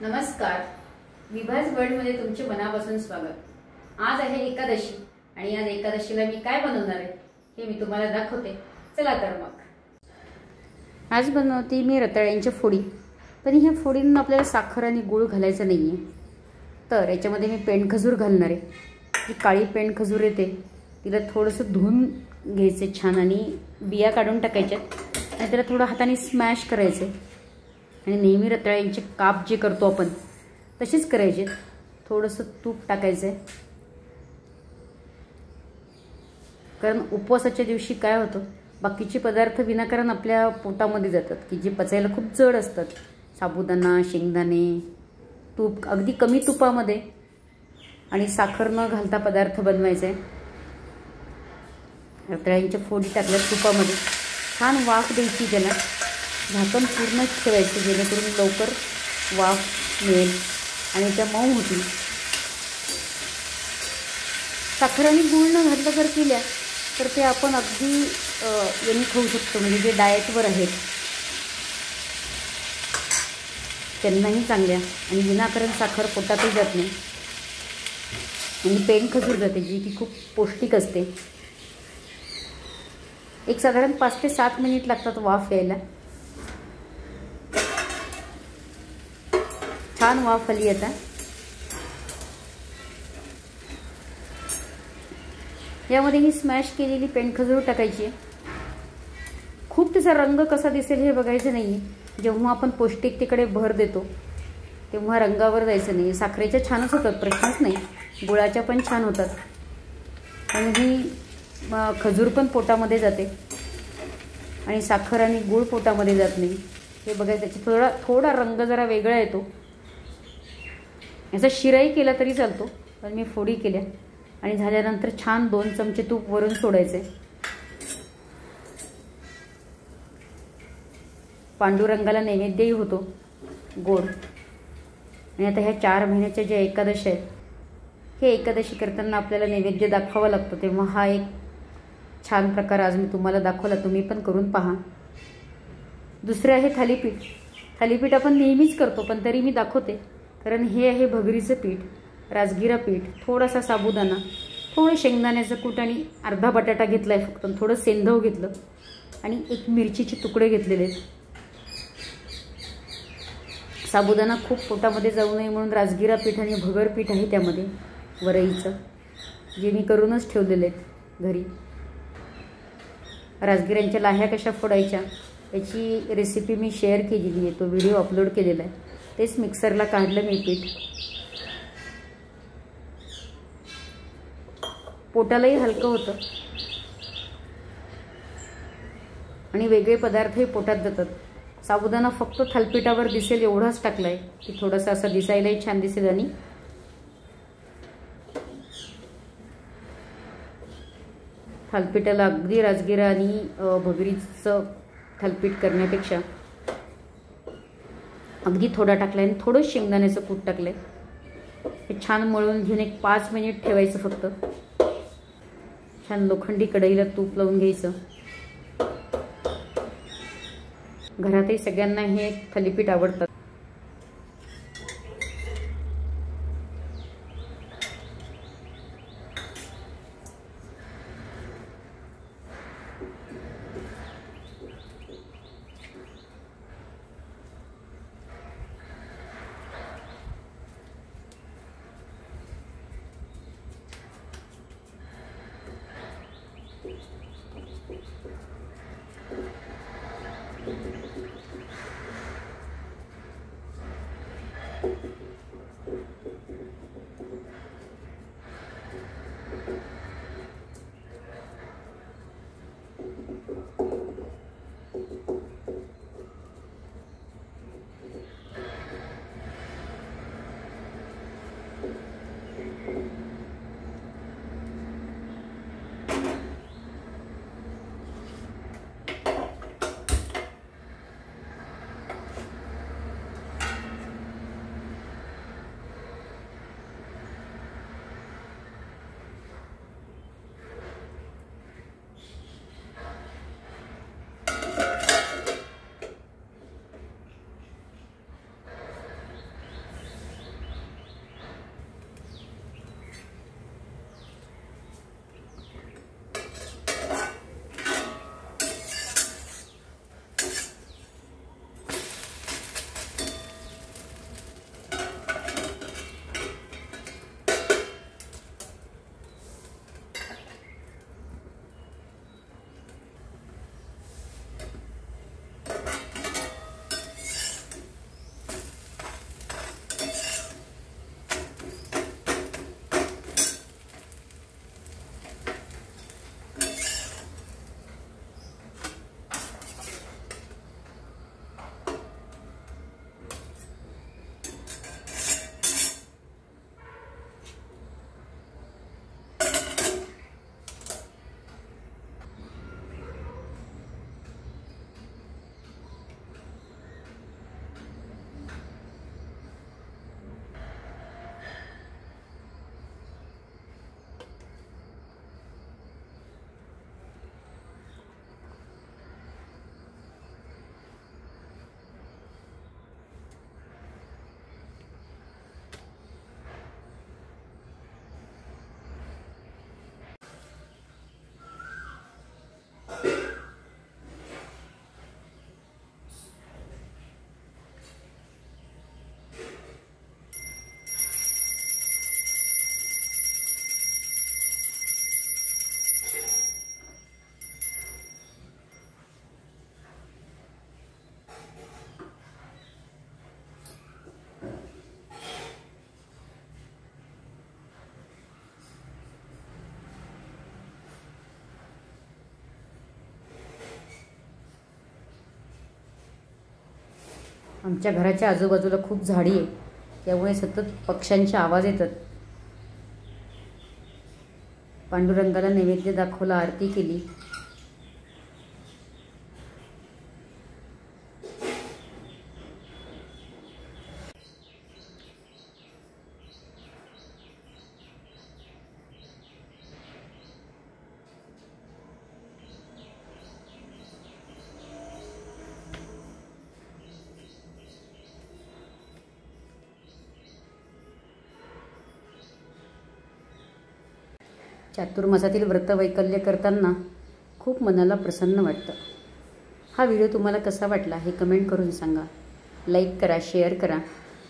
नमस्कार, विभाज वर्ल्डमध्ये तुमचे मनापासून स्वागत। आज आहे एकादशी आणि आज एकादशीला मी काय बनवणार आहे हे मी तुम्हाला दाखवते। चला तर मग आज बनवते मी रताळ्यांच्या फोडी। पण ह्या फोडींना आपल्याला साखर आणि गूळ घालायचं नाहीये, तर याच्यामध्ये मी पेंडखजूर घालणार आहे। ही काळी पेंडखजूर येते, तिला थोडंसं धुवून घ्यायचे छान आणि बिया काढून टाकायच्या आणि त्याला थोडं हाताने स्मॅश करायचे आणि नेहमी रताळ्यांचे काप जे करतो आपण तसेच करायचे। थोडंसं तूप टाकायचं आहे, कारण उपवासाच्या दिवशी काय होतं, बाकीचे पदार्थ विनाकारण आपल्या पोटामध्ये जातात की जे पचायला खूप जड असतात। साबुदाणा, शेंगदाणे, तूप अगदी कमी तुपामध्ये आणि साखर न घालता पदार्थ बनवायचे। रताळ्यांच्या फोडी टाकल्या तुपामध्ये, छान वाफ द्यायची, त्याला झाकण पूर्ण ठेवायचं जेणेकरून लवकर वाफ मिळेल आणि त्या मऊ होतील। साखर आणि गूळ न घातलं जर केल्या तर ते आपण अगदी यांनी खाऊ शकतो, म्हणजे जे डाएटवर आहेत त्यांनाही चांगल्या आणि विनाकारण साखर पोटातही जात नाही आणि पेंडखजूर जाते जी की खूप पौष्टिक असते। एक साधारण 5 ते 7 मिनिट लागतात वाफ यायला। छान वाफ आली आता। यामध्ये ही स्मॅश केलेली पेंडखजूर टाकायची। खूप त्याचा रंग कसा दिसेल हे बघायचं नाही। जेव्हा आपण पौष्टिकतेकडे भर देतो तेव्हा रंगावर जायचं नाही। साखरेच्या छानच होतात, प्रश्नच नाही, गुळाच्या पण छान होतात आणि ही खजूर पण पोटामध्ये जाते आणि साखर आणि गूळ पोटामध्ये जात नाही हे बघायचं। त्याची थोडा रंग जरा वेगळा येतो। याचा शिराही केला तरी चालतो, पण मी फोडी केल्या आणि झाल्यानंतर छान 2 चमचे तूप वरून सोडायचे। पांडुरंगाला नैवेद्यही होतो गोड। आणि आता ह्या 4 महिन्याच्या ज्या एकादशी आहेत, हे एकादशी करताना आपल्याला नैवेद्य दाखवावा लागतो, तेव्हा हा एक छान प्रकार आज मी तुम्हाला दाखवला, तुम्ही पण करून पहा। दुसरे आहे थालीपीठ। थालीपीठ आपण नेहमीच करतो पण तरी मी दाखवते, कारण हे आहे भगरीचं पीठ, राजगिरा पीठ, थोडासा साबुदाणा, थोडं शेंगदाण्याचं कूट आणि अर्धा बटाटा घेतला आहे फक्त, थोडं सेंधव घेतलं आणि 1 मिरचीचे तुकडे घेतलेले आहेत। साबुदाणा खूप पोटामध्ये जाऊ नये म्हणून राजगिरा पीठ आणि भगर पीठ आहे त्यामध्ये वरईचं, जे मी करूनच ठेवलेले आहेत घरी। राजगिऱ्यांच्या लाह्या कशा फोडायच्या याची रेसिपी मी शेअर केलेली आहे, तो व्हिडिओ अपलोड केलेला आहे। तेच मिक्सरला काढलं मी पीठ। पोटालाही हलकं होतं आणि वेगळे पदार्थही पोटात जातात। साबुदाणा फक्त थालीपीठावर दिसेल एवढाच टाकलाय की थोडासा असं दिसायलाही छान दिसेल आणि थालीपीठाला अगदी राजगिरा आणि भगरीचं थालीपीठ करण्यापेक्षा अगदी थोडा टाकलाय आणि थोडं शेंगदाण्याचं कूट टाकलंय। हे छान मळून घेऊन 1-5 मिनिट ठेवायचं फक्त। छान लोखंडी कढईला तूप लावून घ्यायचं। घरातही सगळ्यांना हे थालीपीठ आवडतात। आमच्या घराच्या आजूबाजूला खूप झाडी आहे, त्यामुळे सतत पक्ष्यांचे आवाज येतात. पांडुरंगाला नैवेद्य दाखवला, आरती केली. चातुर्मासातील व्रतवैकल्य करताना खूप मनाला प्रसन्न वाटतं. हा व्हिडिओ तुम्हाला कसा वाटला हे कमेंट करून सांगा. लाईक करा, शेअर करा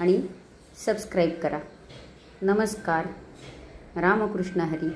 आणि सबस्क्राईब करा. नमस्कार. रामकृष्ण हरी.